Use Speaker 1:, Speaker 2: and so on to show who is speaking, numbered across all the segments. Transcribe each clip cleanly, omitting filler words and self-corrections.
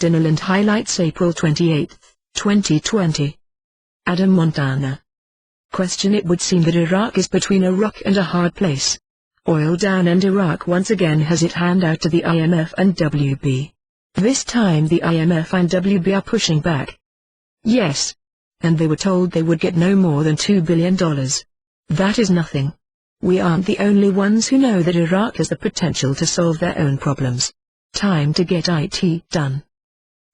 Speaker 1: Dinarland highlights April 28, 2020. Adam Montana. Question: It would seem that Iraq is between a rock and a hard place. Oil down and Iraq once again has its hand out to the IMF and WB. This time the IMF and WB are pushing back. Yes. And they were told they would get no more than $2 billion. That is nothing. We aren't the only ones who know that Iraq has the potential to solve their own problems. Time to get IT done.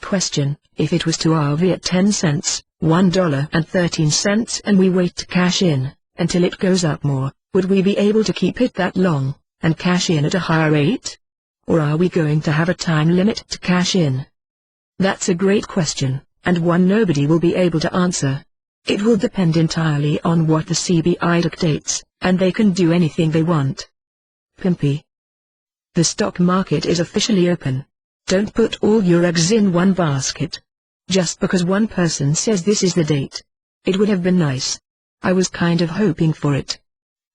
Speaker 1: Question: If it was to RV at 10 cents, $1.13 and we wait to cash in, until it goes up more, would we be able to keep it that long, and cash in at a higher rate? Or are we going to have a time limit to cash in? That's a great question, and one nobody will be able to answer. It will depend entirely on what the CBI dictates, and they can do anything they want. Pimpy. The stock market is officially open. Don't put all your eggs in one basket. Just because one person says this is the date. It would have been nice. I was kind of hoping for it.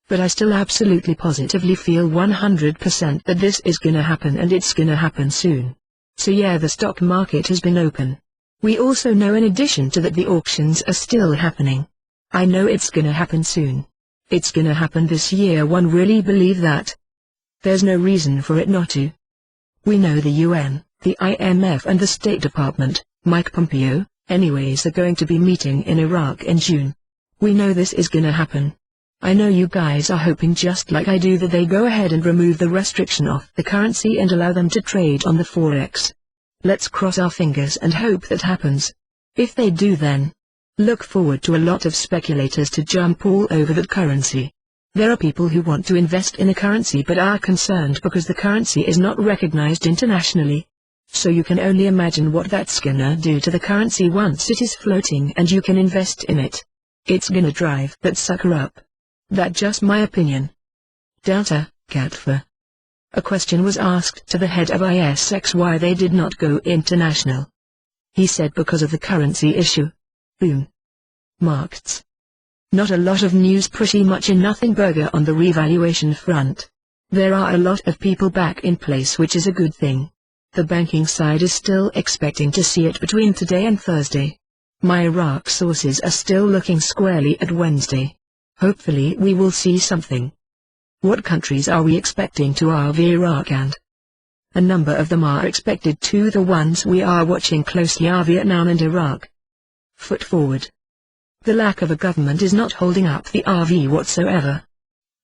Speaker 1: But I still absolutely positively feel 100% that this is gonna happen, and it's gonna happen soon. So yeah, the stock market has been open. We also know in addition to that the auctions are still happening. I know it's gonna happen soon. It's gonna happen this year, one really believe that. There's no reason for it not to. We know the UN, the IMF and the State Department, Mike Pompeo, anyways, are going to be meeting in Iraq in June. We know this is gonna happen. I know you guys are hoping just like I do that they go ahead and remove the restriction off the currency and allow them to trade on the Forex. Let's cross our fingers and hope that happens. If they do, then look forward to a lot of speculators to jump all over that currency. There are people who want to invest in a currency but are concerned because the currency is not recognized internationally. So you can only imagine what that's gonna do to the currency once it is floating and you can invest in it. It's gonna drive that sucker up. That's just my opinion. Delta, Catfer. A question was asked to the head of ISX why they did not go international. He said because of the currency issue. Boom. Markets. Not a lot of news, pretty much a nothing burger on the revaluation front. There are a lot of people back in place, which is a good thing. The banking side is still expecting to see it between today and Thursday. My Iraq sources are still looking squarely at Wednesday. Hopefully we will see something. What countries are we expecting to RV Iraq? And a number of them are expected to. The ones we are watching closely are Vietnam and Iraq. Foot forward. The lack of a government is not holding up the RV whatsoever.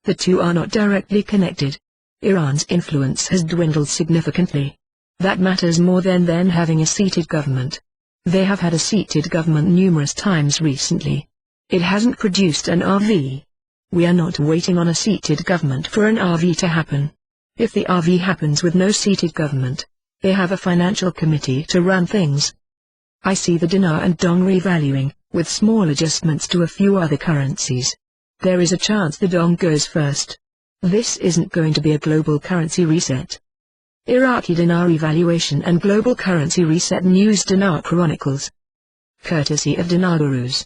Speaker 1: The two are not directly connected. Iran's influence has dwindled significantly. That matters more than having a seated government. They have had a seated government numerous times recently. It hasn't produced an RV. We are not waiting on a seated government for an RV to happen. If the RV happens with no seated government, they have a financial committee to run things. I see the dinar and dong revaluing, with small adjustments to a few other currencies. There is a chance the dong goes first. This isn't going to be a global currency reset. Iraqi dinar evaluation and global currency reset news. Dinar Chronicles. Courtesy of Dinar Gurus.